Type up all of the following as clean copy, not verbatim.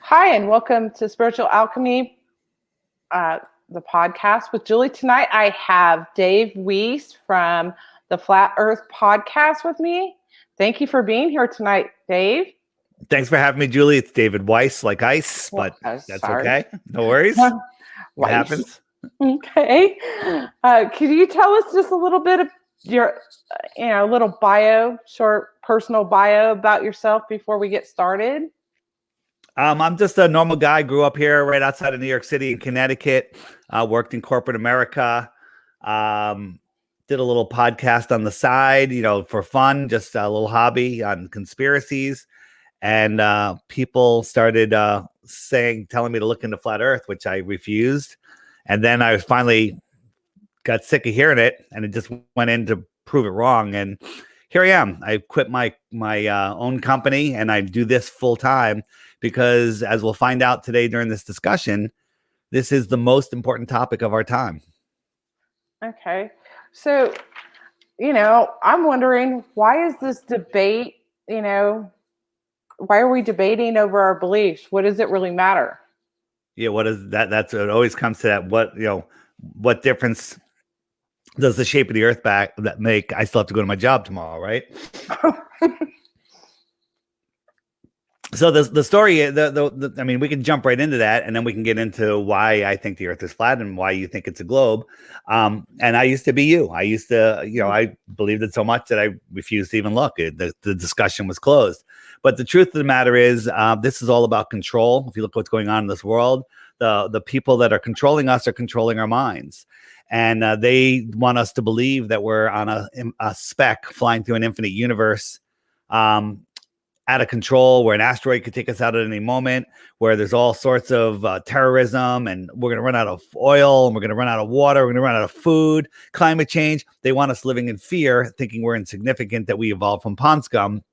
Hi, and welcome to Spiritual Alchemy, the podcast with Julie. Tonight, I have Dave Weiss from the Flat Earth Podcast with me. Thank you for being here tonight, Dave. Thanks for having me, Julie. It's David Weiss, like ice, but that's okay. No worries. It happens. Okay. Could you tell us just a little bit of your, little short personal bio about yourself before we get started? I'm just a normal guy. Grew up here right outside of New York City in Connecticut. Worked in corporate America. Did a little podcast on the side, for fun, just a little hobby on conspiracies. And people started telling me to look into flat Earth, which I refused. And then I finally got sick of hearing it, and it just went in to prove it wrong. And here I am. I quit my own company, and I do this full time because, as we'll find out today during this discussion, this is the most important topic of our time. Okay. So, I'm wondering, why is this debate, why are we debating over our beliefs? What does it really matter? Yeah, what is that? It always comes to that. What difference does the shape of the earth make? I still have to go to my job tomorrow, right? So the story, I mean, we can jump right into that, and then we can get into why I think the earth is flat and why you think it's a globe. And I used to be you. I used to, I believed it so much that I refused to even look. The discussion was closed. But the truth of the matter is, this is all about control. If you look what's going on in this world, the people that are controlling us are controlling our minds. And they want us to believe that we're on a speck flying through an infinite universe, out of control, where an asteroid could take us out at any moment, where there's all sorts of terrorism, and we're going to run out of oil, and we're going to run out of water, we're going to run out of food, climate change. They want us living in fear, thinking we're insignificant, that we evolved from pond scum,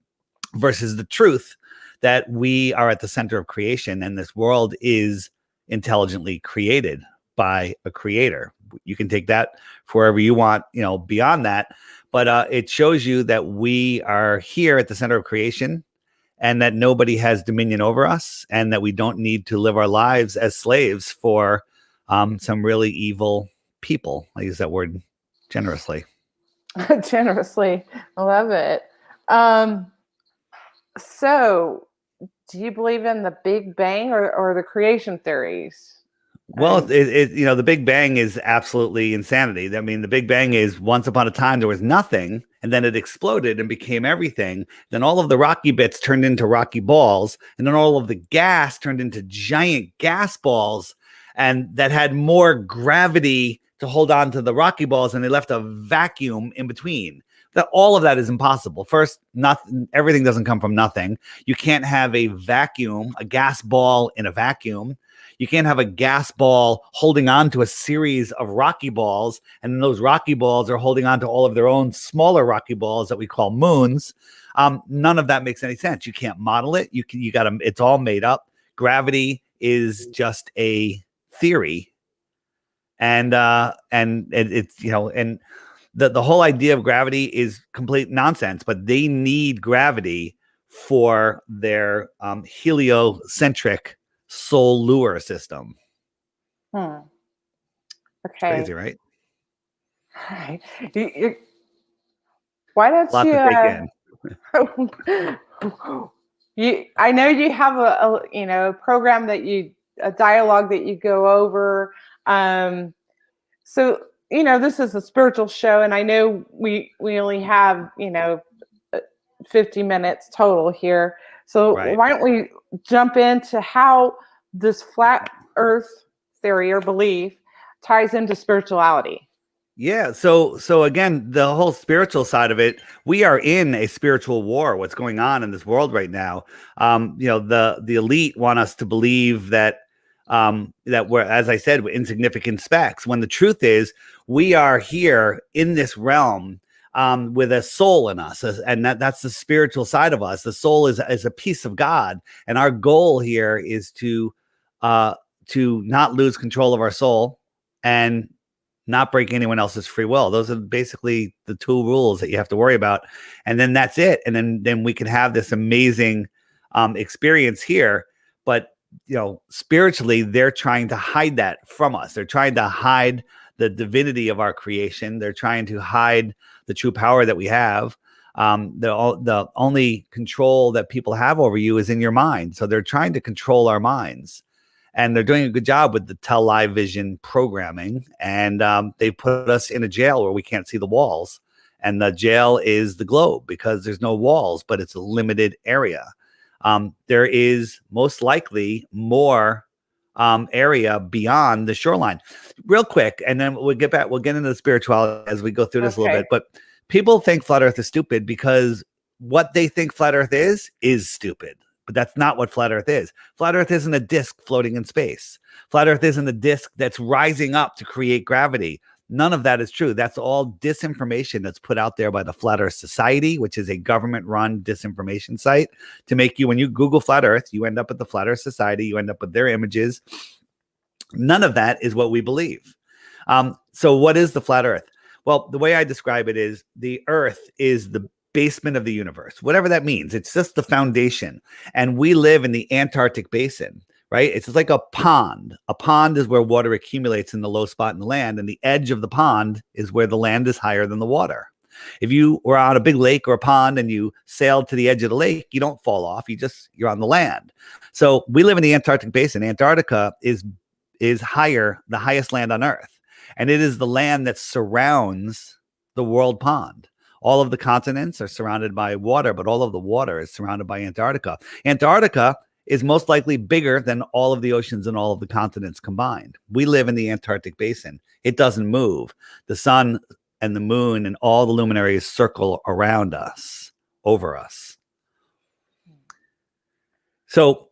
versus the truth that we are at the center of creation, and this world is intelligently created by a creator. You can take that for wherever you want, beyond that. But it shows you that we are here at the center of creation, and that nobody has dominion over us, and that we don't need to live our lives as slaves for some really evil people. I use that word generously. Generously. I love it. So, do you believe in the Big Bang or the creation theories? Well, the Big Bang is absolutely insanity. I mean, the Big Bang is once upon a time there was nothing, and then it exploded and became everything. Then all of the rocky bits turned into rocky balls, and then all of the gas turned into giant gas balls, and that had more gravity to hold on to the rocky balls, and they left a vacuum in between. That all of that is impossible. First, everything doesn't come from nothing. You can't have a vacuum, a gas ball in a vacuum. You can't have a gas ball holding on to a series of rocky balls, and those rocky balls are holding on to all of their own smaller rocky balls that we call moons. None of that makes any sense. You can't model it. You got to. It's all made up. Gravity is just a theory, and it's and the whole idea of gravity is complete nonsense. But they need gravity for their heliocentric soul lure system. Okay. Crazy, right? All right. Why don't I know you have a program a dialogue that you go over. So, this is a spiritual show, and I know we only have, 50 minutes total here. So Why don't we jump into how this flat earth theory or belief ties into spirituality? Yeah. So again, the whole spiritual side of it, we are in a spiritual war. What's going on in this world right now? The elite want us to believe that we're, as I said, we're insignificant specks, when the truth is we are here in this realm with a soul in us, and that's the spiritual side of us. The soul is a piece of God, and our goal here is to not lose control of our soul and not break anyone else's free will. Those are basically the two rules that you have to worry about, and then that's it. And then we can have this amazing experience here. but spiritually, they're trying to hide that from us. They're trying to hide the divinity of our creation. They're trying to hide the true power that we have. The only control that people have over you is in your mind. So they're trying to control our minds, and they're doing a good job with the television programming. And they put us in a jail where we can't see the walls. And the jail is the globe because there's no walls, but it's a limited area. There is most likely more area beyond the shoreline. Real quick, and then we'll get into the spirituality as we go through this a little bit. But people think flat Earth is stupid because what they think flat Earth is stupid. But that's not what flat Earth is. Flat Earth isn't a disk floating in space. Flat Earth isn't a disk that's rising up to create gravity. None of that is true. That's all disinformation that's put out there by the Flat Earth Society, which is a government-run disinformation site to make you, when you Google Flat Earth, you end up at the Flat Earth Society, you end up with their images. None of that is what we believe. So what is the Flat Earth? Well, the way I describe it is the Earth is the basement of the universe, whatever that means. It's just the foundation. And we live in the Antarctic basin. Right? It's just like a pond. A pond is where water accumulates in the low spot in the land, and the edge of the pond is where the land is higher than the water. If you were on a big lake or a pond and you sailed to the edge of the lake, you don't fall off. You're on the land. So we live in the Antarctic basin. Antarctica is higher, the highest land on Earth, and it is the land that surrounds the world pond. All of the continents are surrounded by water, but all of the water is surrounded by Antarctica. Antarctica is most likely bigger than all of the oceans and all of the continents combined. We live in the Antarctic basin. It doesn't move. The sun and the moon and all the luminaries circle around us, over us. So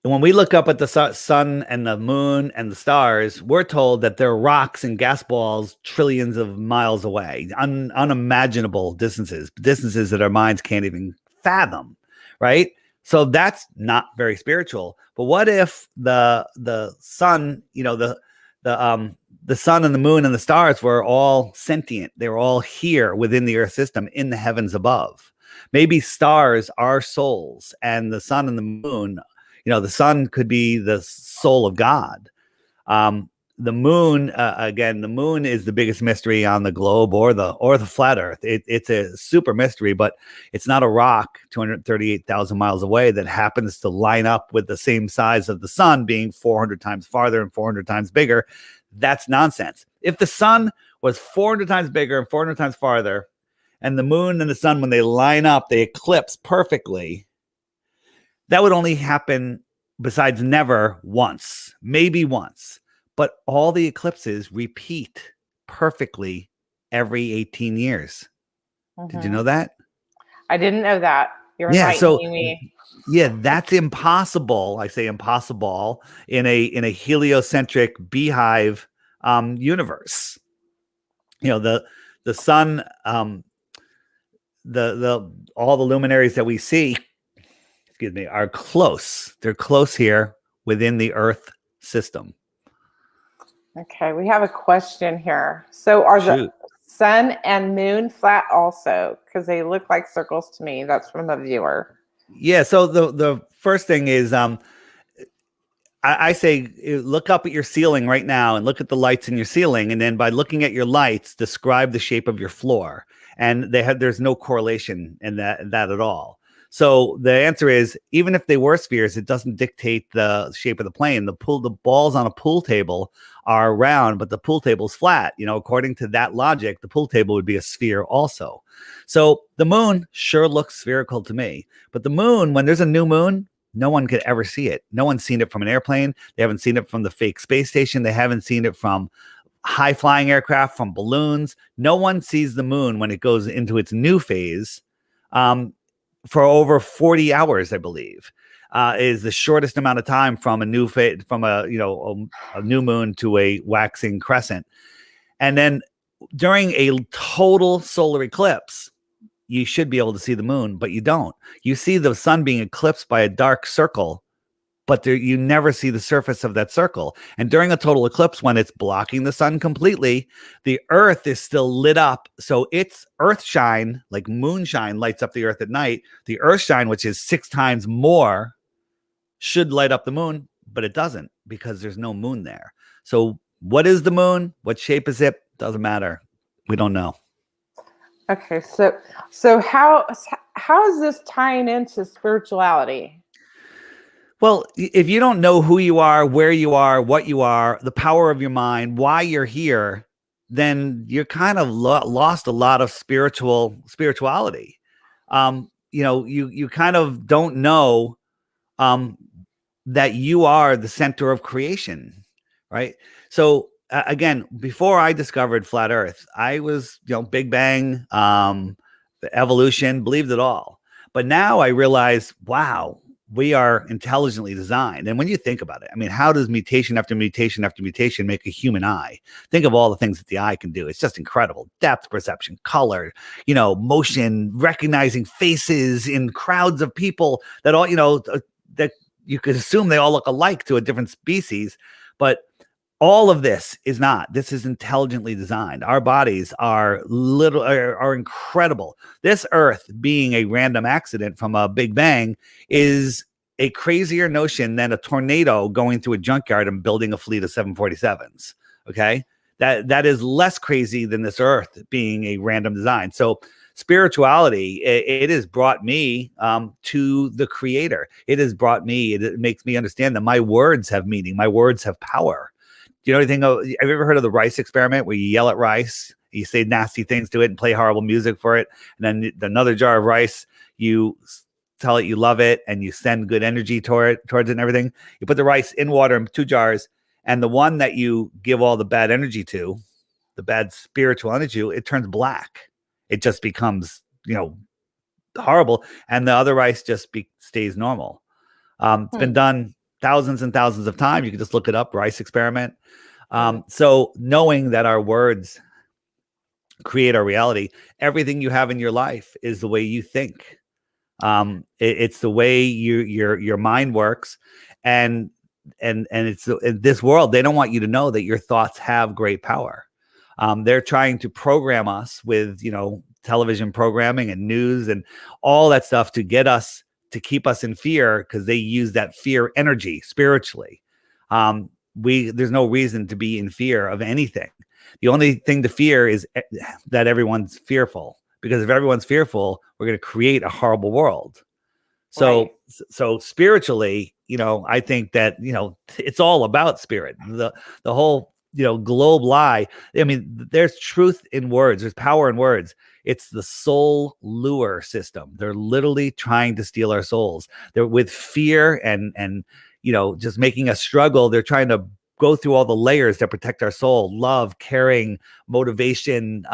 when we look up at the sun and the moon and the stars, we're told that there are rocks and gas balls trillions of miles away, unimaginable distances that our minds can't even fathom, right? So that's not very spiritual. But what if the sun, the sun and the moon and the stars were all sentient? They were all here within the Earth system in the heavens above. Maybe stars are souls, and the sun and the moon, the sun could be the soul of God. The moon, again, the moon is the biggest mystery on the globe or the flat Earth. It's a super mystery, but it's not a rock 238,000 miles away that happens to line up with the same size of the sun being 400 times farther and 400 times bigger. That's nonsense. If the sun was 400 times bigger and 400 times farther, and the moon and the sun, when they line up, they eclipse perfectly, that would only happen, besides never, once, maybe once. But all the eclipses repeat perfectly every 18 years. Mm-hmm. Did you know that? I didn't know that. You're enlightening me. Yeah, that's impossible. I say impossible in a heliocentric beehive universe. The sun, all the luminaries that we see, are close. They're close here within the Earth system. Okay, we have a question here. So are the sun and moon flat also? Because they look like circles to me. That's from a viewer. Yeah, so the first thing is I say look up at your ceiling right now and look at the lights in your ceiling, and then by looking at your lights, describe the shape of your floor. And there's no correlation in that at all. So the answer is, even if they were spheres, it doesn't dictate the shape of the plane. The balls on a pool table are round, but the pool table is flat. According to that logic, the pool table would be a sphere also. So the moon sure looks spherical to me. But the moon, when there's a new moon, no one could ever see it. No one's seen it from an airplane. They haven't seen it from the fake space station. They haven't seen it from high flying aircraft, from balloons. No one sees the moon when it goes into its new phase. For over 40 hours, I believe, is the shortest amount of time from a new from a new moon to a waxing crescent. And then during a total solar eclipse, you should be able to see the moon, but you don't. You see the sun being eclipsed by a dark circle, but you never see the surface of that circle. And during a total eclipse, when it's blocking the sun completely, the Earth is still lit up. So it's Earth shine, like moonshine lights up the Earth at night. The Earth shine, which is 6 times more should light up the moon, but it doesn't because there's no moon there. So what is the moon? What shape is it? Doesn't matter. We don't know. Okay, so how is this tying into spirituality? Well, if you don't know who you are, where you are, what you are, the power of your mind, why you're here, then you're kind of lost a lot of spirituality. You kind of don't know that you are the center of creation, right? So again, before I discovered flat Earth, I was, Big Bang, evolution, believed it all. But now I realize, wow, we are intelligently designed. And when you think about it, I mean, how does mutation after mutation after mutation make a human eye? Think of all the things that the eye can do. It's just incredible. Depth perception, color, motion, recognizing faces in crowds of people that all, that you could assume they all look alike to a different species. But all of this is intelligently designed. Our bodies are incredible. This Earth being a random accident from a Big Bang is a crazier notion than a tornado going through a junkyard and building a fleet of 747s. Okay. That is less crazy than this Earth being a random design. So spirituality, it has brought me to the creator. It makes me understand that my words have meaning. My words have power. Do you know anything? Have you ever heard of the rice experiment where you yell at rice, you say nasty things to it and play horrible music for it? And then another jar of rice, you tell it you love it and you send good energy towards it and everything. You put the rice in water in 2 jars, and the one that you give all the bad energy to, the bad spiritual energy, it turns black. It just becomes, horrible. And the other rice just stays normal. It's been done thousands and thousands of times. You can just look it up, rice experiment. So knowing that our words create our reality, everything you have in your life is the way you think. It's the way your mind works. And it's in this world, they don't want you to know that your thoughts have great power. They're trying to program us with, television programming and news and all that stuff to get us to keep us in fear, because they use that fear energy spiritually. There's no reason to be in fear of anything. The only thing to fear is that everyone's fearful, because if everyone's fearful, we're going to create a horrible world. So, right. So spiritually, I think that, it's all about spirit. The whole, globe lie. I mean, there's truth in words. There's power in words. It's the soul lure system. They're literally trying to steal our souls. They're with fear and just making us struggle. They're trying to go through all the layers that protect our soul: love, caring, motivation,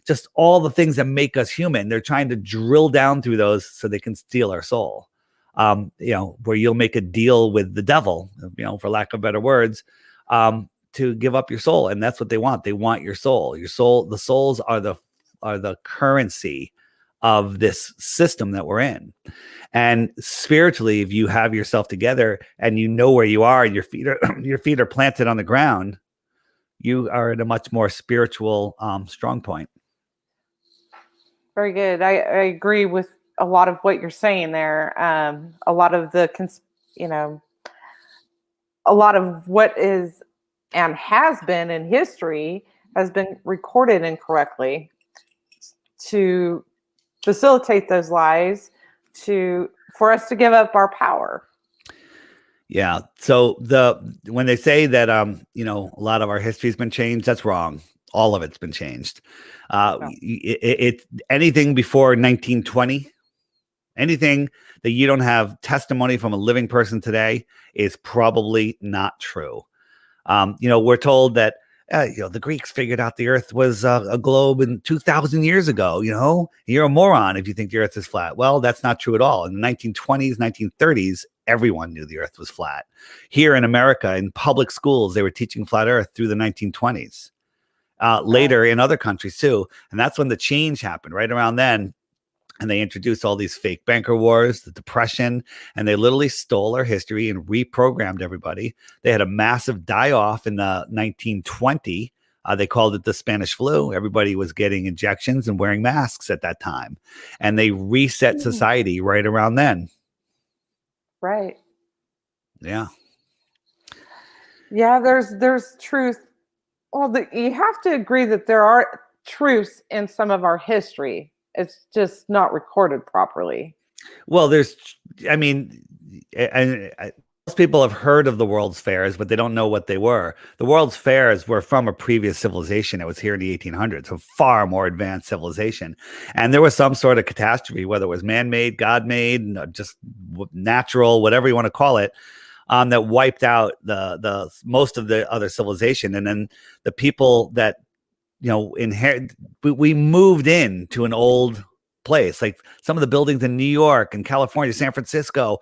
just all the things that make us human. They're trying to drill down through those so they can steal our soul. Where you'll make a deal with the devil, for lack of better words, to give up your soul. And that's what they want. They want your soul. Your soul, the souls are the currency of this system that we're in. And spiritually, if you have yourself together and you know where you are and your feet are planted on the ground, you are at a much more spiritual strong point. Very good. I agree with a lot of what you're saying there. A lot of a lot of what is and has been in history has been recorded incorrectly to facilitate those lies, for us to give up our power. Yeah. So when they say that a lot of our history has been changed, that's wrong. All of it's been changed. Anything before 1920, anything that you don't have testimony from a living person today is probably not true. We're told that the Greeks figured out the Earth was a globe in 2,000 years ago. You're a moron if you think the Earth is flat. Well, that's not true at all. In the 1920s, 1930s, everyone knew the Earth was flat. Here in America, in public schools, they were teaching flat Earth through the 1920s. Later in other countries too. And that's when the change happened, right around then. And they introduced all these fake banker wars, the Depression, and they literally stole our history and reprogrammed everybody. They had a massive die-off in the 1920. They called it the Spanish flu. Everybody was getting injections and wearing masks at that time. And they reset society right around then. Right. Yeah. Yeah, there's truth. Well, you have to agree that there are truths in some of our history. It's just not recorded properly. Well, I mean, most people have heard of the World's Fairs, but they don't know what they were. The World's Fairs were from a previous civilization that was here in the 1800s, a far more advanced civilization. And there was some sort of catastrophe, whether it was man-made, God-made, just natural, whatever you want to call it, that wiped out the most of the other civilization. And then the people that we moved into an old place, like some of the buildings in New York and California, San Francisco,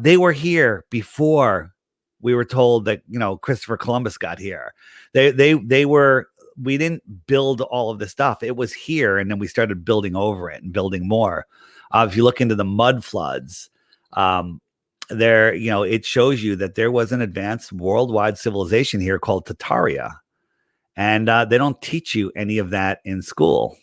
they were here before we were told that Christopher Columbus got here. They were. We didn't build all of this stuff. It was here, and then we started building over it and building more. If you look into the mud floods, there, it shows you that there was an advanced worldwide civilization here called Tataria. And they don't teach you any of that in school.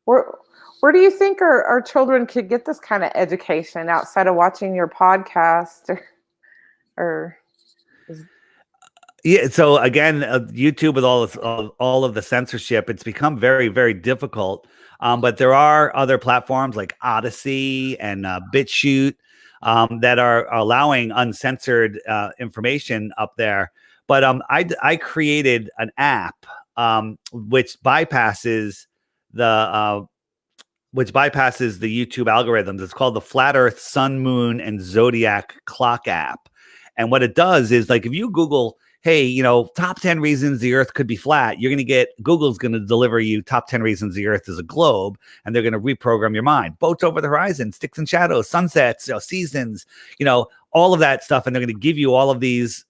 Where do you think our children could get this kind of education outside of watching your podcast or Yeah, so again, YouTube with all of the censorship, it's become very, very difficult. But there are other platforms like Odyssey and BitChute that are allowing uncensored information up there. But I created an app which bypasses the YouTube algorithms. It's called the Flat Earth Sun, Moon, and Zodiac Clock app. And what it does is, like, if you Google, hey, top 10 reasons the Earth could be flat, you're going to get, Google's going to deliver you top 10 reasons the Earth is a globe, and they're going to reprogram your mind. Boats over the horizon, sticks and shadows, sunsets, seasons, all of that stuff. And they're going to give you all of these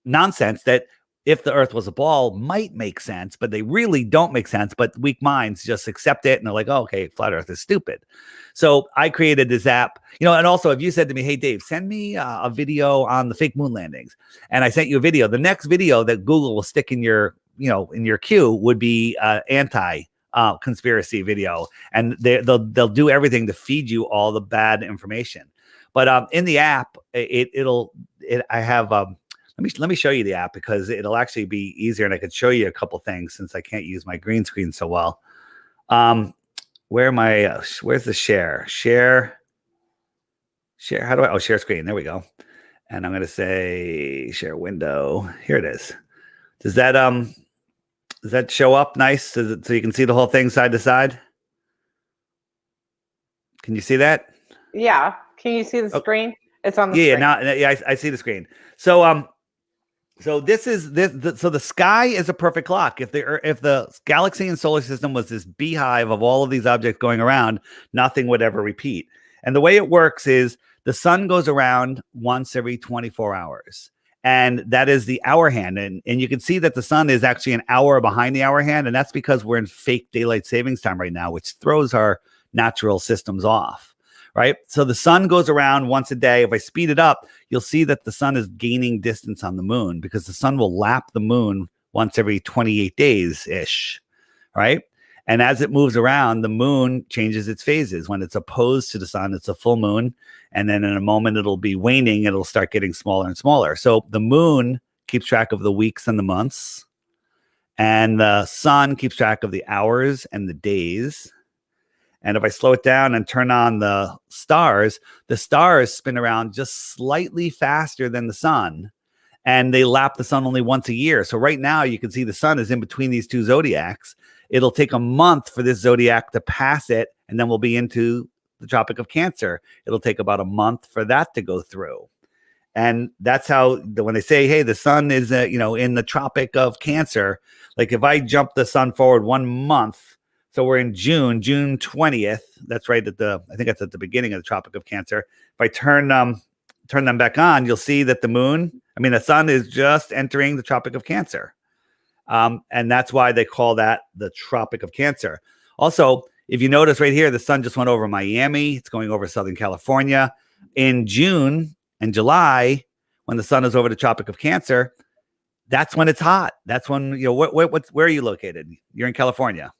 nonsense that, if the Earth was a ball, might make sense, but they really don't make sense. But weak minds just accept it, and they're like, oh, okay, flat Earth is stupid. So I created this app, and also if you said to me, hey, Dave, send me a video on the fake moon landings, and I sent you a video, the next video that Google will stick in your, in your queue would be anti conspiracy video, and they'll do everything to feed you all the bad information. But in the app, I have let me show you the app, because it'll actually be easier, and I could show you a couple things since I can't use my green screen so well. Where's the share? Share. How do I? Oh, share screen. There we go. And I'm going to say share window. Here it is. Does that show up nice so you can see the whole thing side to side? Can you see that? Yeah. Can you see the screen? It's on the screen. I see the screen. So this is so the sky is a perfect clock. If the galaxy and solar system was this beehive of all of these objects going around, nothing would ever repeat. And the way it works is the sun goes around once every 24 hours. And that is the hour hand. And you can see that the sun is actually an hour behind the hour hand. And that's because we're in fake daylight savings time right now, which throws our natural systems off. Right. So the sun goes around once a day. If I speed it up, you'll see that the sun is gaining distance on the moon, because the sun will lap the moon once every 28 days ish. Right. And as it moves around, the moon changes its phases. When it's opposed to the sun, it's a full moon. And then in a moment, it'll be waning. It'll start getting smaller and smaller. So the moon keeps track of the weeks and the months, and the sun keeps track of the hours and the days. And if I slow it down and turn on the stars spin around just slightly faster than the sun, and they lap the sun only once a year. So right now you can see the sun is in between these two zodiacs. It'll take a month for this zodiac to pass it, and then we'll be into the Tropic of Cancer. It'll take about a month for that to go through. And that's how, when they say, hey, the sun is, in the Tropic of Cancer, like if I jump the sun forward 1 month, so we're in June 20th. That's right I think that's at the beginning of the Tropic of Cancer. If I turn them back on, you'll see that the sun is just entering the Tropic of Cancer. And that's why they call that the Tropic of Cancer. Also, if you notice right here, the sun just went over Miami. It's going over Southern California. In June and July, when the sun is over the Tropic of Cancer, that's when it's hot. That's when, where are you located? You're in California.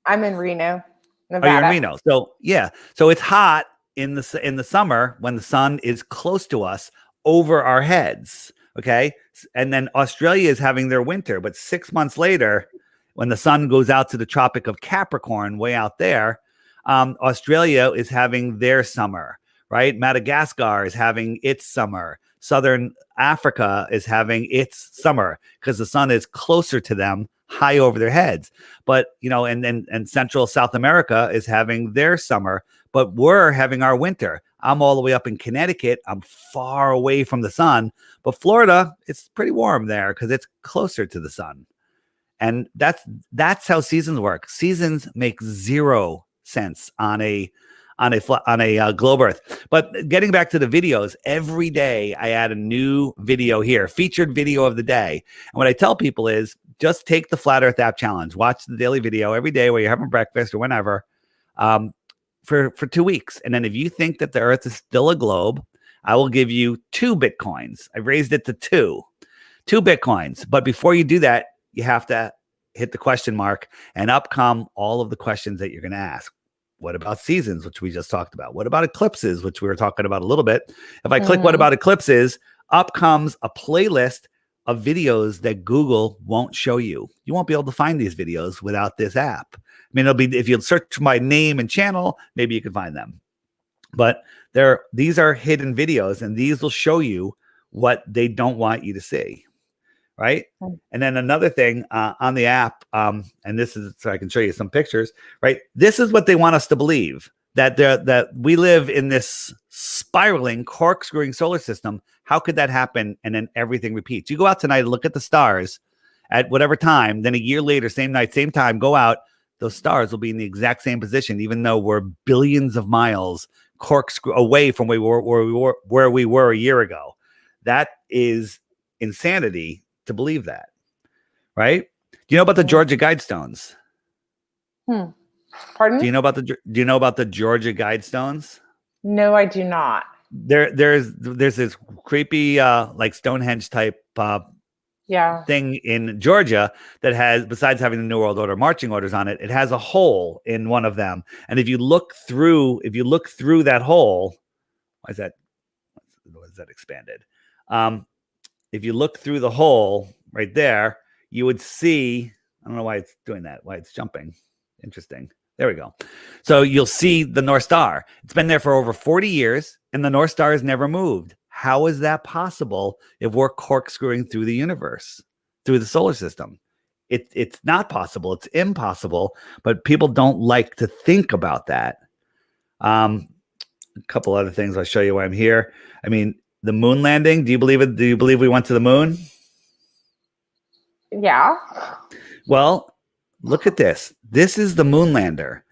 I'm in Reno, Nevada. Oh, you're in Reno. So, yeah. So it's hot in the summer when the sun is close to us over our heads. Okay. And then Australia is having their winter, but 6 months later, when the sun goes out to the Tropic of Capricorn, way out there, Australia is having their summer, right? Madagascar is having its summer. Southern Africa is having its summer because the sun is closer to them, high over their heads. But, and Central South America is having their summer, but we're having our winter. I'm all the way up in Connecticut. I'm far away from the sun, but Florida, it's pretty warm there because it's closer to the sun. And that's how seasons work. Seasons make zero sense on a globe Earth. But getting back to the videos, every day I add a new video here, featured video of the day. And what I tell people is just take the Flat Earth app challenge, watch the daily video every day while you're having breakfast or whenever, for 2 weeks. And then if you think that the Earth is still a globe, I will give you 2 Bitcoins. I raised it to 2 Bitcoins. But before you do that, you have to hit the question mark, and up come all of the questions that you're going to ask. What about seasons, which we just talked about? What about eclipses, which we were talking about a little bit? If I click what about eclipses, up comes a playlist of videos that Google won't show you. You won't be able to find these videos without this app. I mean, it'll be, if you search my name and channel, maybe you can find them. But these are hidden videos, and these will show you what they don't want you to see. Right. And then another thing on the app, and this is so I can show you some pictures, right? This is what they want us to believe, that we live in this spiraling, corkscrewing solar system. How could that happen? And then everything repeats. You go out tonight and look at the stars at whatever time, then a year later, same night, same time, go out, those stars will be in the exact same position, even though we're billions of miles corkscrew away from where we were a year ago. That is insanity to believe that, right? Do you know about the Georgia Guidestones? Pardon? Do you know about the Georgia Guidestones? No, I do not. There's this creepy like Stonehenge type thing in Georgia that has, besides having the New World Order marching orders on it, it has a hole in one of them. And if you look through that hole, why is that expanded? If you look through the hole right there, you would see, I don't know why it's doing that, why it's jumping. Interesting. There we go. So you'll see the North Star. It's been there for over 40 years, and the North Star has never moved. How is that possible if we're corkscrewing through the universe, through the solar system? It's not possible. It's impossible, but people don't like to think about that. A couple other things I'll show you why I'm here. I mean, the moon landing, do you believe it? Do you believe we went to the moon? Yeah. Well, look at this. This is the moon lander.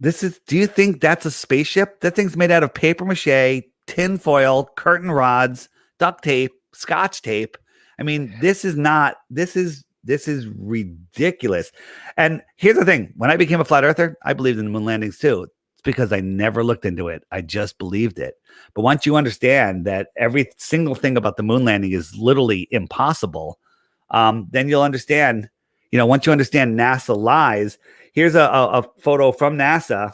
Do you think that's a spaceship? That thing's made out of paper mache, tin foil, curtain rods, duct tape, scotch tape. I mean, this is ridiculous. And here's the thing. When I became a flat earther, I believed in the moon landings too. Because I never looked into it. I just believed it. But once you understand that every single thing about the moon landing is literally impossible, then you'll understand, once you understand NASA lies, here's a photo from NASA,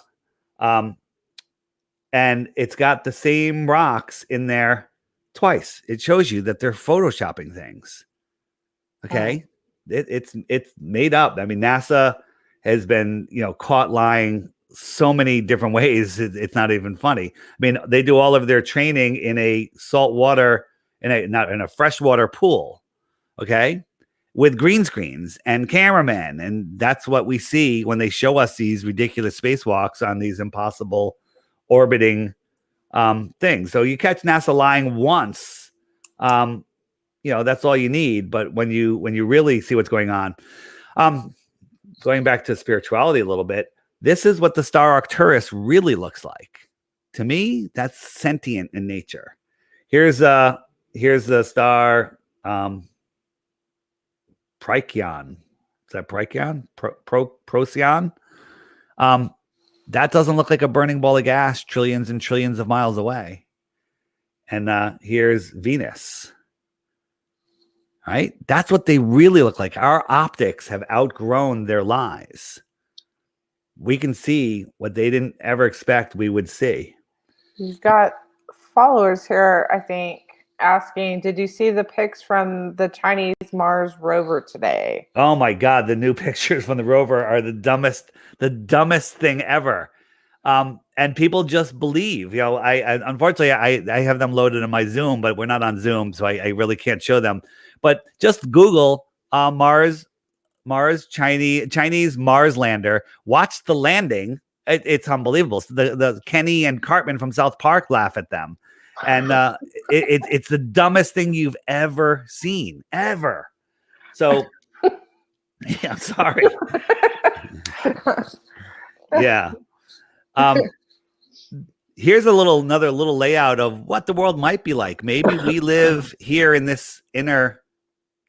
and it's got the same rocks in there twice. It shows you that they're photoshopping things. Okay. It's made up. I mean, NASA has been, caught lying so many different ways. It's not even funny. I mean, they do all of their training in a saltwater, not in a freshwater pool, okay, with green screens and cameramen, and that's what we see when they show us these ridiculous spacewalks on these impossible orbiting things. So you catch NASA lying once, that's all you need. But when you really see what's going on, going back to spirituality a little bit. This is what the star Arcturus really looks like. To me, that's sentient in nature. Here's the star Procyon. Is that Procyon? Procyon? That doesn't look like a burning ball of gas trillions and trillions of miles away. And here's Venus. Right? That's what they really look like. Our optics have outgrown their lies. we can see what they didn't ever expect we would see. You've got followers here, I think, asking, did you see the pics from the Chinese Mars rover today? Oh my God, the new pictures from the rover are the dumbest thing ever. And people just believe, I unfortunately, I have them loaded in my Zoom, but we're not on Zoom, so I really can't show them. But just Google Mars, Chinese Mars lander. Watch the landing. It's unbelievable. So the Kenny and Cartman from South Park laugh at them. And it's the dumbest thing you've ever seen, ever. So, yeah, sorry. Yeah. Here's another little layout of what the world might be like. Maybe we live here in this inner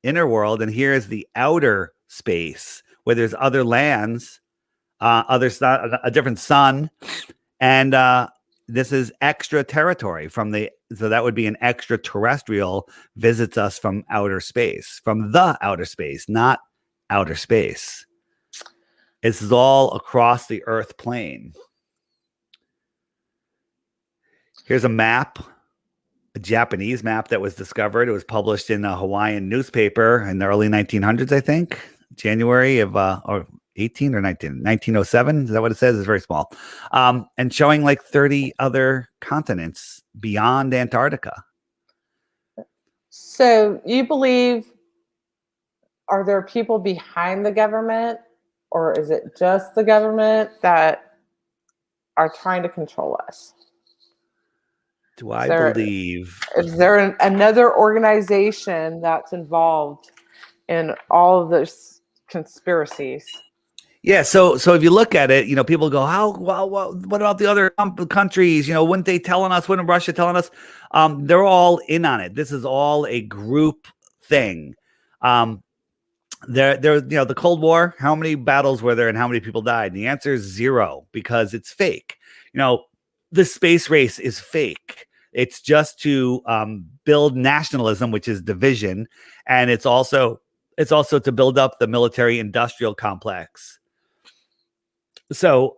world, and here's the outer space where there's other lands, a different sun, and this is extra territory so that would be an extraterrestrial visits us from outer space, from the outer space, not outer space. This is all across the Earth plane. Here's a map, a Japanese map that was discovered. It was published in a Hawaiian newspaper in the early 1900s, I think, January of or 18 or 1907. Is that what it says? It's very small. And showing like 30 other continents beyond Antarctica. So you believe, are there people behind the government, or is it just the government that are trying to control us? Do I believe? Is there another organization that's involved in all of those conspiracies? Yeah. So if you look at it, people go, what about the other countries? Wouldn't they telling us? Wouldn't Russia telling us? They're all in on it. This is all a group thing. The Cold War, how many battles were there and how many people died? And the answer is 0, because it's fake. The space race is fake. It's just to build nationalism, which is division. And it's also to build up the military industrial complex. So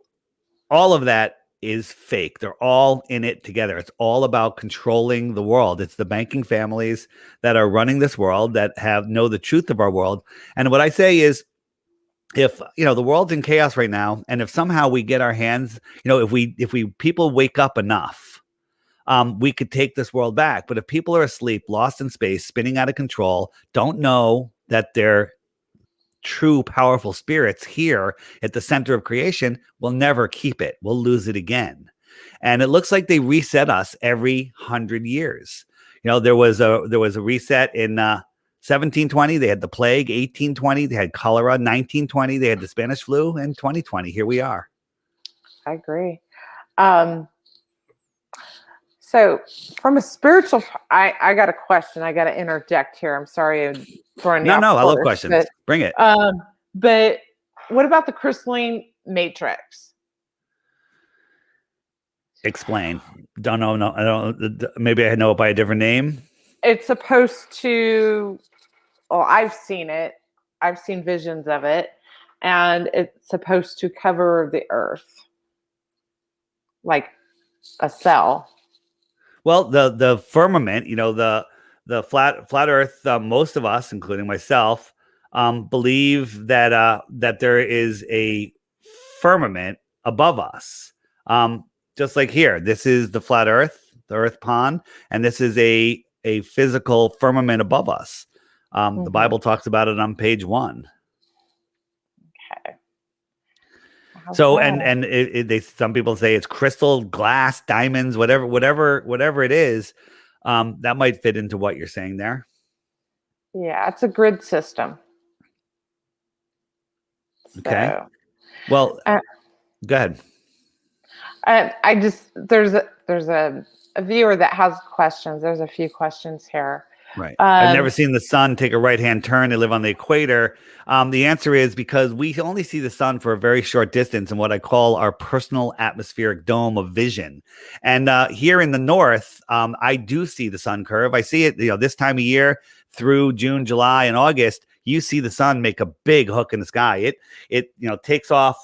all of that is fake. They're all in it together. It's all about controlling the world. It's the banking families that are running this world that know the truth of our world. And what I say is, if the world's in chaos right now, and if somehow we get our hands, if people wake up enough, we could take this world back. But if people are asleep, lost in space, spinning out of control, don't know that they're true powerful spirits here at the center of creation, we'll never keep it. We'll lose it again. And it looks like they reset us every 100 years. There was a reset in 1720, they had the plague. 1820, they had cholera. 1920, they had the Spanish flu. And 2020, here we are. I agree. So from a spiritual, I got a question. I got to interject here. I'm sorry. I'm throwing No, I love questions. Bring it. But what about the crystalline matrix? Explain. Don't know. No, I don't. Maybe I know it by a different name. It's supposed to. Well, I've seen it. I've seen visions of it, and it's supposed to cover the Earth like a cell. Well, the firmament, the flat Earth. Most of us, including myself, believe that there is a firmament above us. Just like here, this is the flat Earth, the Earth pond, and this is a physical firmament above us. The Bible talks about it on page 1. Okay. So some people say it's crystal, glass, diamonds, whatever it is. That might fit into what you're saying there. Yeah, it's a grid system. Okay. Well, go ahead. I just there's a viewer that has questions. There's a few questions here. Right. I've never seen the sun take a right-hand turn. They live on the equator. The answer is because we only see the sun for a very short distance in what I call our personal atmospheric dome of vision. And here in the north, I do see the sun curve. I see it, this time of year through June, July, and August. You see the sun make a big hook in the sky. It takes off.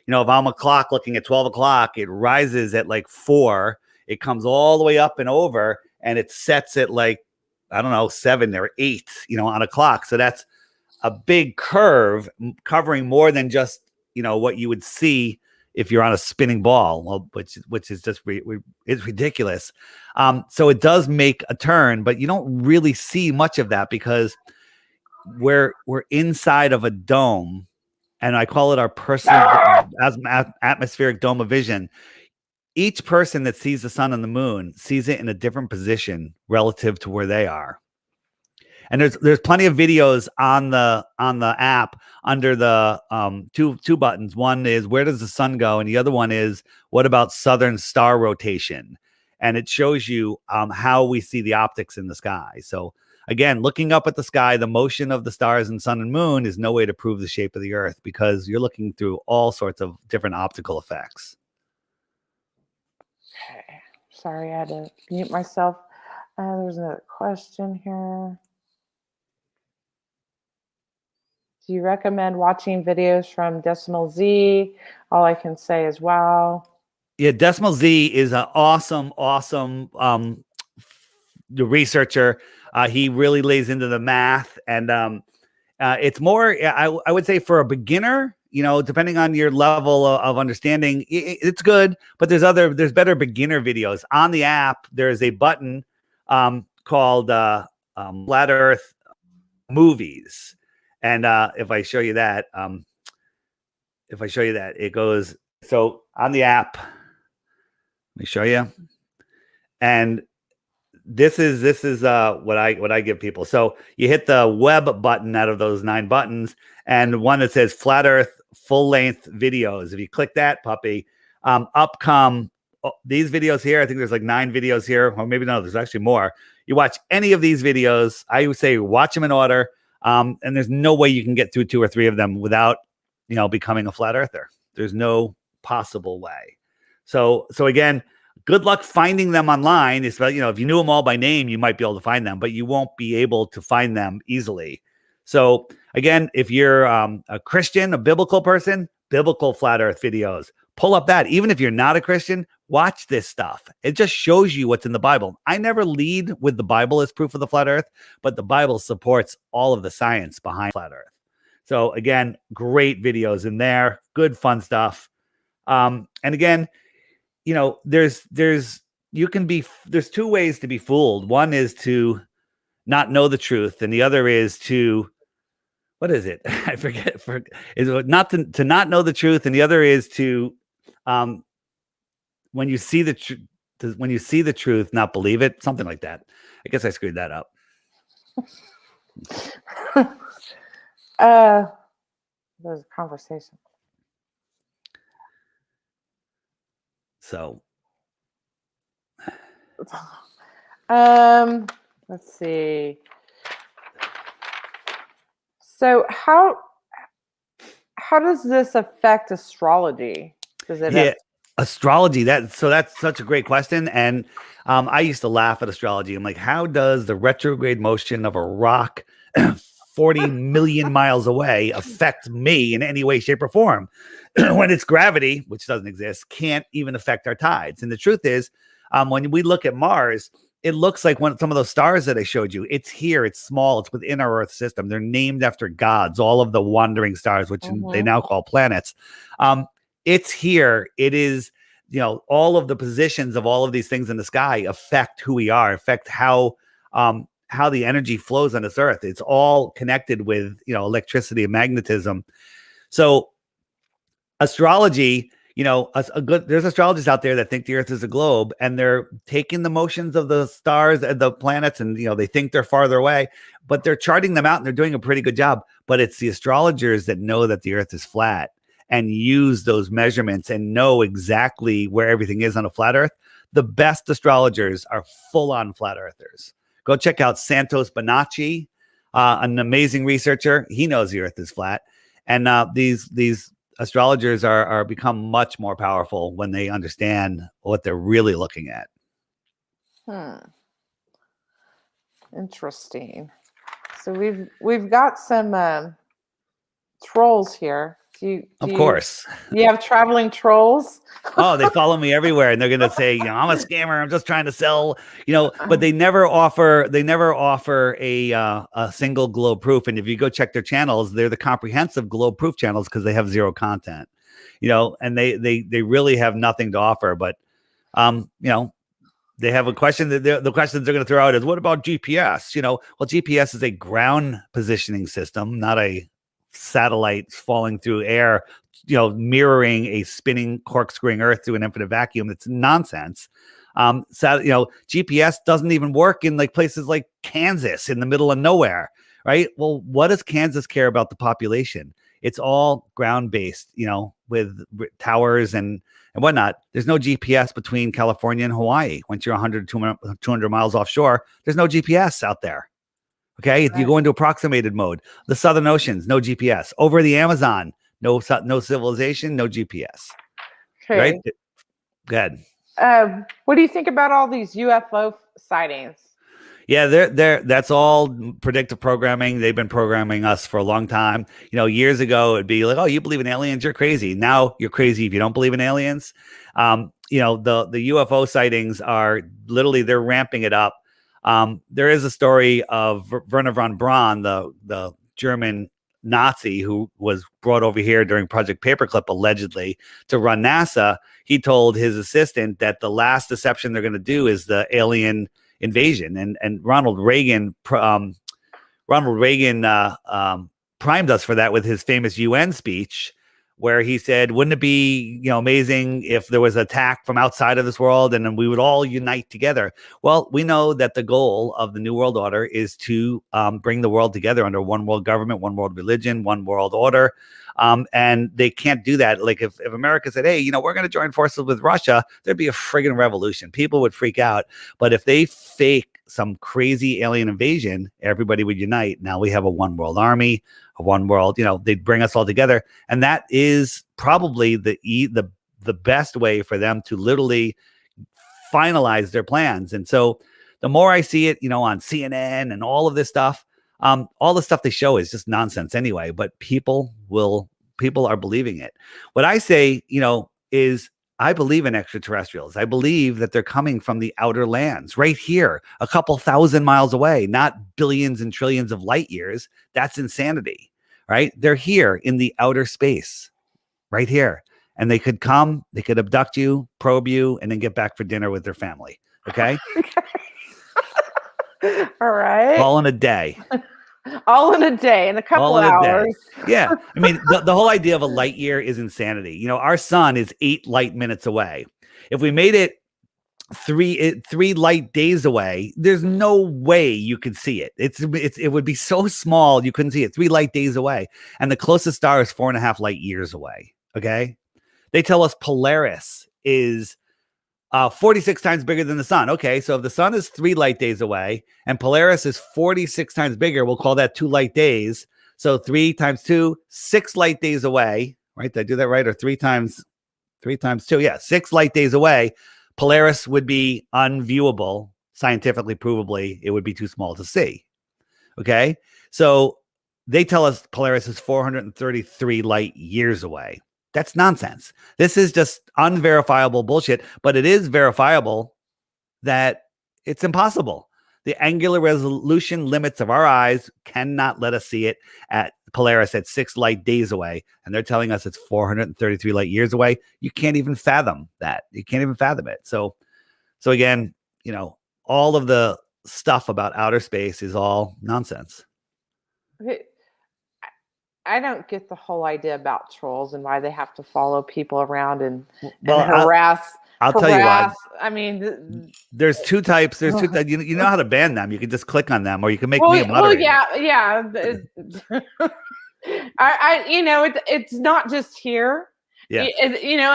if I'm a clock looking at 12 o'clock, it rises at like 4, it comes all the way up and over, and it sets at like, I don't know, 7 or 8, on a clock. So that's a big curve covering more than just, what you would see if you're on a spinning ball, well, which is just it's ridiculous. So it does make a turn, but you don't really see much of that because we're inside of a dome, and I call it our personal atmospheric dome of vision. Each person that sees the sun and the moon sees it in a different position relative to where they are. And there's plenty of videos on the app under the two buttons. One is where does the sun go, and the other one is what about southern star rotation, and it shows you how we see the optics in the sky. So again, looking up at the sky, the motion of the stars and sun and moon is no way to prove the shape of the earth because you're looking through all sorts of different optical effects. Okay, sorry, I had to mute myself. There's another question here. Do you recommend watching videos from Decimal Z? All I can say is wow. Yeah, Decimal Z is an awesome the researcher. He really lays into the math, and it's more, I would say, for a beginner, depending on your level of understanding, it's good, but there's better beginner videos. On the app, there's a button called Flat Earth Movies. And if I show you that, it goes, so on the app, let me show you. And this is what I give people. So you hit the web button out of those 9 buttons, and one that says Flat Earth full length videos. If you click that puppy, up come these videos here. I think there's like 9 videos here, or maybe no, there's actually more. You watch any of these videos, I would say watch them in order. And there's no way you can get through 2 or 3 of them without, becoming a flat earther. There's no possible way. So again, good luck finding them online. It's, if you knew them all by name, you might be able to find them, but you won't be able to find them easily. So again, if you're a Christian, a biblical person, biblical flat earth videos, pull up that. Even if you're not a Christian, watch this stuff. It just shows you what's in the Bible. I never lead with the Bible as proof of the flat earth, but the Bible supports all of the science behind flat earth. So again, great videos in there, good fun stuff. And again, there's 2 ways to be fooled. One is to not know the truth, and the other is to, what is it? I forget. Is it not to not know the truth, and the other is to, when you see the truth, not believe it. Something like that. I guess I screwed that up. There's a conversation. So, let's see. So how does this affect astrology? Does it? Astrology. That's such a great question. And I used to laugh at astrology. I'm like, how does the retrograde motion of a rock 40 million miles away affect me in any way, shape, or form? When its gravity, which doesn't exist, can't even affect our tides. And the truth is, when we look at Mars, it looks like some of those stars that I showed you. It's here. It's small. It's within our Earth system. They're named after gods, all of the wandering stars, which they now call planets. It's here. It is, all of the positions of all of these things in the sky affect who we are, affect how the energy flows on this Earth. It's all connected with, electricity and magnetism. So astrology, there's astrologists out there that think the Earth is a globe, and they're taking the motions of the stars and the planets, and they think they're farther away, but they're charting them out and they're doing a pretty good job. But it's the astrologers that know that the Earth is flat and use those measurements and know exactly where everything is on a flat Earth. The best astrologers are full-on flat earthers. Go check out Santos Bonacci, an amazing researcher. He knows the Earth is flat, and these astrologers are become much more powerful when they understand what they're really looking at. Interesting. So we've got some trolls here. Of course. You have traveling trolls? Oh, they follow me everywhere, and they're going to say, I'm a scammer. I'm just trying to sell, but they never offer a single globe proof. And if you go check their channels, they're the comprehensive globe proof channels because they have zero content, and they really have nothing to offer. But, they have a question that the questions they're going to throw out is, what about GPS? Well, GPS is a ground positioning system, not a satellite falling through air, mirroring a spinning, corkscrewing Earth through an infinite vacuum. It's nonsense. GPS doesn't even work in like places like Kansas in the middle of nowhere, right? Well, what does Kansas care about the population? It's all ground-based, with towers and whatnot. There's no GPS between California and Hawaii. Once you're 100, 200 miles offshore, there's no GPS out there. Okay, right. You go into approximated mode. The Southern Oceans, no GPS. Over the Amazon, no civilization, no GPS. Okay. Right? Go ahead. What do you think about all these UFO sightings? Yeah, that's all predictive programming. They've been programming us for a long time. Years ago, it'd be like, oh, you believe in aliens, you're crazy. Now you're crazy if you don't believe in aliens. The UFO sightings are literally, they're ramping it up. There is a story of Werner von Braun, the German Nazi who was brought over here during Project Paperclip, allegedly, to run NASA. He told his assistant that the last deception they're going to do is the alien invasion. And Ronald Reagan primed us for that with his famous UN speech, where he said, wouldn't it be, amazing if there was an attack from outside of this world and then we would all unite together? Well, we know that the goal of the New World Order is to bring the world together under one world government, one world religion, one world order. And they can't do that. Like if America said, hey, we're going to join forces with Russia, there'd be a friggin' revolution. People would freak out. But if they fake some crazy alien invasion, everybody would unite. Now we have a one world army, a one world, they'd bring us all together. And that is probably the best way for them to literally finalize their plans. And so the more I see it, on CNN and all of this stuff, all the stuff they show is just nonsense anyway, but people are believing it. What I say, is I believe in extraterrestrials. I believe that they're coming from the outer lands right here, a couple thousand miles away, not billions and trillions of light years. That's insanity, right? They're here in the outer space right here. And they could come, they could abduct you, probe you, and then get back for dinner with their family. Okay. All right. All in a day. All in a day, in a couple hours. Yeah. I mean, the whole idea of a light year is insanity. Our sun is 8 light minutes away. If we made it three light days away, there's no way you could see it. It would be so small you couldn't see it. 3 light days away. And the closest star is 4.5 light years away. Okay. They tell us Polaris is 46 times bigger than the sun. Okay, so if the sun is 3 light days away and Polaris is 46 times bigger, we'll call that 2 light days. So 3 times 2, 6 light days away, right? Did I do that right? Or 3 times 2? Yeah, 6 light days away. Polaris would be unviewable, scientifically provably. It would be too small to see. Okay, so they tell us Polaris is 433 light years away. That's nonsense. This is just unverifiable bullshit, but it is verifiable that it's impossible. The angular resolution limits of our eyes cannot let us see it at Polaris at 6 light days away. And they're telling us it's 433 light years away. You can't even fathom that. You can't even fathom it. So again, all of the stuff about outer space is all nonsense. I don't get the whole idea about trolls and why they have to follow people around and harass. I'll tell you why. I mean, there's 2 types. There's 2. You know how to ban them. You can just click on them, or you can make me a moderator. Well, yeah. It's not just here. Yeah.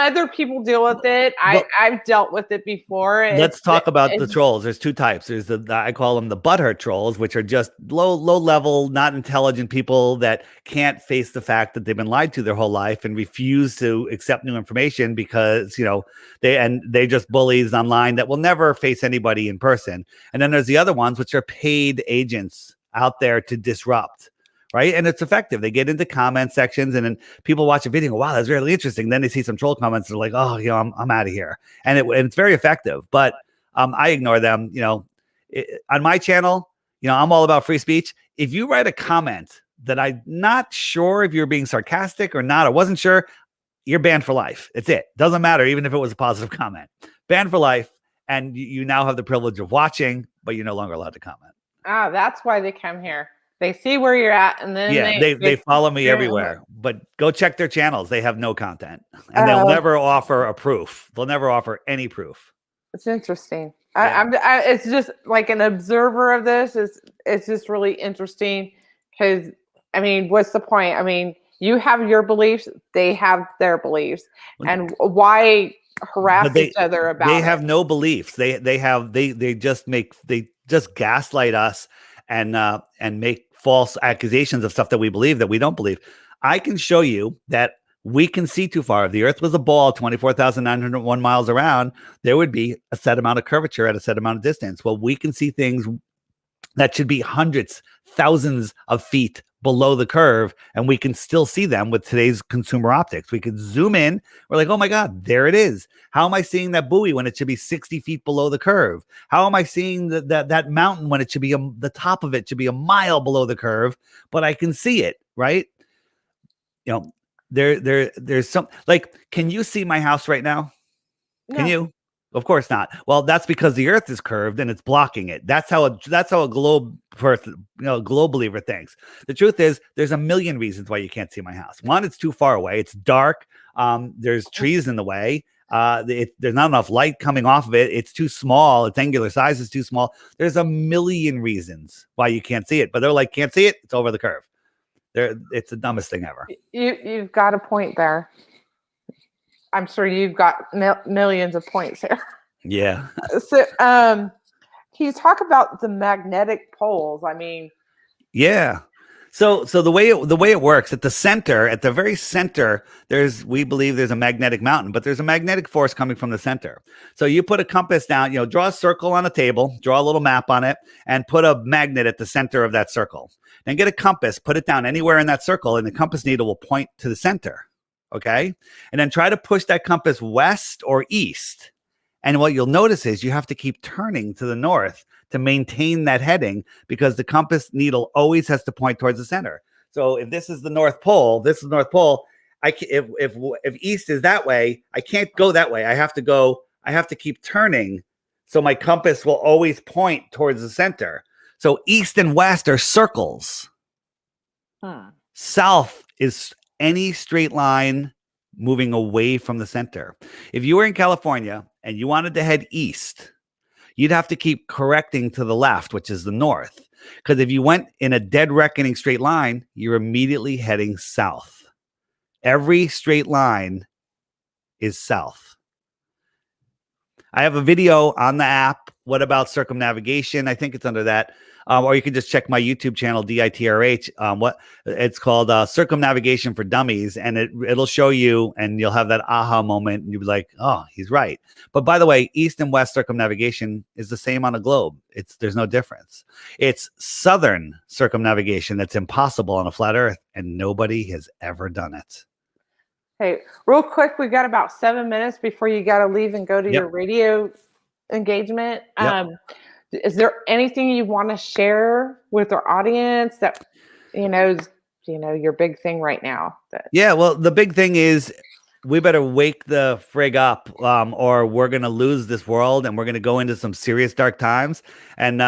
Other people deal with it. I've dealt with it before. Let's talk about the trolls. There's 2 types. There's I call them the butthurt trolls, which are just low level, not intelligent people that can't face the fact that they've been lied to their whole life and refuse to accept new information because, they're just bullies online that will never face anybody in person. And then there's the other ones, which are paid agents out there to disrupt. right? And it's effective. They get into comment sections, and then people watch a video and go, wow, that's really interesting. Then they see some troll comments. They're like, oh, I'm out of here. And it's very effective. But I ignore them. On my channel, I'm all about free speech. If you write a comment that I'm not sure if you're being sarcastic or not, I wasn't sure, you're banned for life. It's it. Doesn't matter, even if it was a positive comment. Banned for life, and you now have the privilege of watching, but you're no longer allowed to comment. Ah, that's why they come here. They see where you're at, and then they follow me everywhere. But go check their channels. They have no content, and they'll never offer a proof. They'll never offer any proof. It's interesting. Yeah. It's just like an observer of this. It's just really interesting because, I mean, what's the point? I mean, you have your beliefs, they have their beliefs, and why harass each other about it? They have no beliefs. They just gaslight us and make false accusations of stuff that we believe that we don't believe. I can show you that we can see too far. If the Earth was a ball 24,901 miles around, there would be a set amount of curvature at a set amount of distance. Well, we can see things that should be hundreds, thousands of feet below the curve, and we can still see them with today's consumer optics. We could zoom in. We're like, oh my God, there it is. How am I seeing that buoy when it should be 60 feet below the curve? How am I seeing that mountain when it should be the top of it should be a mile below the curve, but I can see it, right? There's some, like, can you see my house right now? No. Can you? Of course not. Well, that's because the Earth is curved and it's blocking it. That's how a globe believer thinks. The truth is, there's a million reasons why you can't see my house. One, it's too far away. It's dark. There's trees in the way. There's not enough light coming off of it. It's too small. Its angular size is too small. There's a million reasons why you can't see it. But they're like, can't see it. It's over the curve. It's the dumbest thing ever. You've got a point there. I'm sure you've got millions of points here. Yeah. So, can you talk about the magnetic poles? I mean, yeah. So the way it works at the very center, we believe there's a magnetic mountain, but there's a magnetic force coming from the center. So you put a compass down, draw a circle on a table, draw a little map on it, and put a magnet at the center of that circle. Then get a compass, put it down anywhere in that circle, and the compass needle will point to the center. Okay. And then try to push that compass west or east. And what you'll notice is you have to keep turning to the north to maintain that heading, because the compass needle always has to point towards the center. So if this is the North Pole, if east is that way, I can't go that way. I have to keep turning. So my compass will always point towards the center. So east and west are circles. South is any straight line moving away from the center. If you were in California and you wanted to head east, you'd have to keep correcting to the left, which is the north. Because if you went in a dead reckoning straight line, you're immediately heading south. Every straight line is south. I have a video on the app. What about circumnavigation? I think it's under that. Or you can just check my YouTube channel, DITRH. What it's called, Circumnavigation for Dummies, and it'll show you, and you'll have that aha moment, and you'll be like, "Oh, he's right." But by the way, east and west circumnavigation is the same on a globe. There's no difference. It's southern circumnavigation that's impossible on a flat Earth, and nobody has ever done it. Hey, real quick, we got about 7 minutes before you got to leave and go to your radio engagement. Is there anything you want to share with our audience that your big thing right now? Well, the big thing is we better wake the frig up, or we're going to lose this world, and we're going to go into some serious dark times. And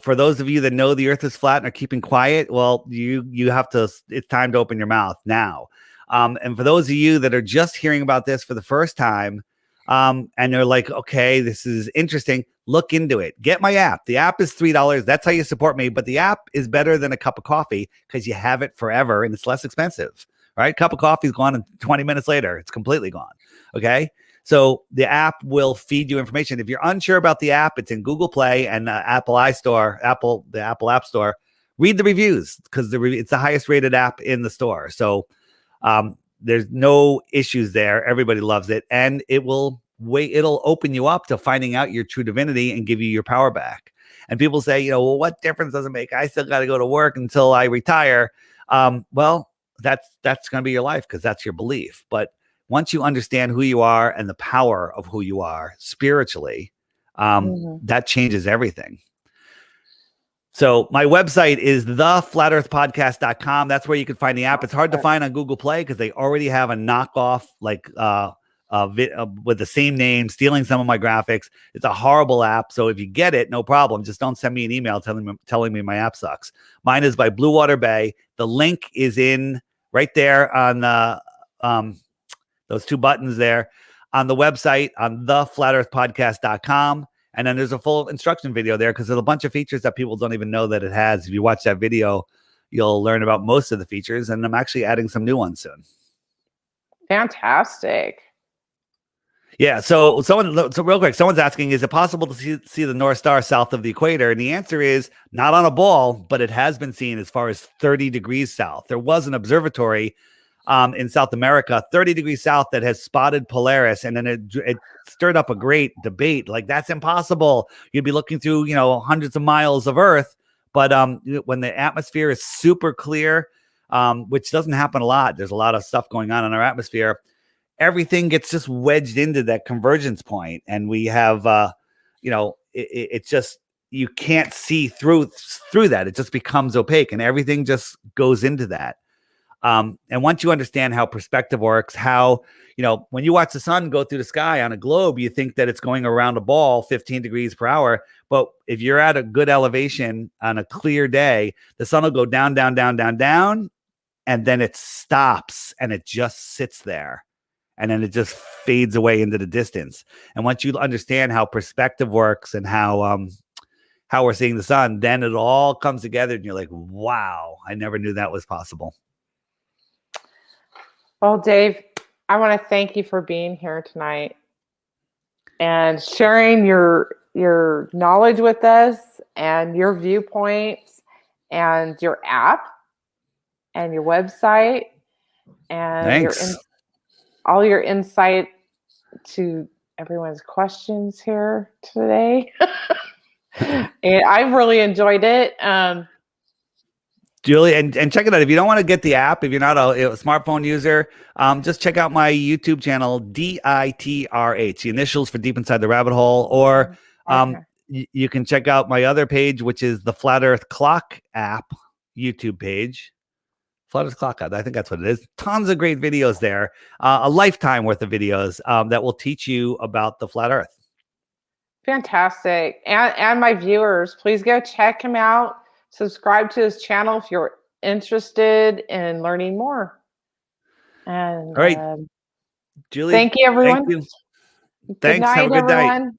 for those of you that know the Earth is flat and are keeping quiet, well, you have to. It's time to open your mouth now. And for those of you that are just hearing about this for the first time, and they're like, okay, this is interesting, look into it. Get my app. The app is $3. That's how you support me. But the app is better than a cup of coffee because you have it forever and it's less expensive, right? Cup of coffee is gone, and 20 minutes later, it's completely gone. Okay. So the app will feed you information. If you're unsure about the app, it's in Google Play and the Apple App Store. Read the reviews, because it's the highest rated app in the store. So there's no issues there. Everybody loves it, and it'll open you up to finding out your true divinity and give you your power back. And people say, you know, well, what difference does it make? I still got to go to work until I retire. Well, that's going to be your life because that's your belief. But once you understand who you are and the power of who you are spiritually, that changes everything. So my website is theflatearthpodcast.com. That's where you can find the app. It's hard to find on Google Play because they already have a knockoff, like with the same name, stealing some of my graphics. It's a horrible app. So if you get it, no problem. Just don't send me an email telling me my app sucks. Mine is by Blue Water Bay. The link is in right there on those two buttons there on the website on theflatearthpodcast.com. And then there's a full instruction video there because there's a bunch of features that people don't even know that it has. If you watch that video, you'll learn about most of the features. And I'm actually adding some new ones soon. Fantastic. Yeah. So real quick, someone's asking, is it possible to see the North Star south of the equator? And the answer is not on a ball, but it has been seen as far as 30 degrees south. There was an observatory in South America, 30 degrees south, that has spotted Polaris. And then it stirred up a great debate. Like, that's impossible. You'd be looking through, you know, hundreds of miles of Earth. But when the atmosphere is super clear, which doesn't happen a lot, there's a lot of stuff going on in our atmosphere. Everything gets just wedged into that convergence point. And we have, you know, it's just, you can't see through that. It just becomes opaque and everything just goes into that. And once you understand how perspective works, how, you know, when you watch the sun go through the sky on a globe, you think that it's going around a ball 15 degrees per hour. But if you're at a good elevation on a clear day, the sun will go down, down, down, down, down, and then it stops and it just sits there. And then it just fades away into the distance. And once you understand how perspective works and how we're seeing the sun, then it all comes together and you're like, wow, I never knew that was possible. Well, Dave, I want to thank you for being here tonight and sharing your knowledge with us and your viewpoints and your app and your website and all your insight to everyone's questions here today. And I've really enjoyed it. Julie, and check it out. If you don't want to get the app, if you're not a smartphone user, just check out my YouTube channel, DITRH, the initials for Deep Inside the Rabbit Hole. Or you can check out my other page, which is the Flat Earth Clock app YouTube page. Flat Earth Clock app, I think that's what it is. Tons of great videos there. A lifetime worth of videos that will teach you about the flat Earth. Fantastic. And my viewers, please go check him out. Subscribe to his channel if you're interested in learning more. And all right, Julie. Thank you, everyone. Thank you. Good Thanks. night, Have a good everyone. night.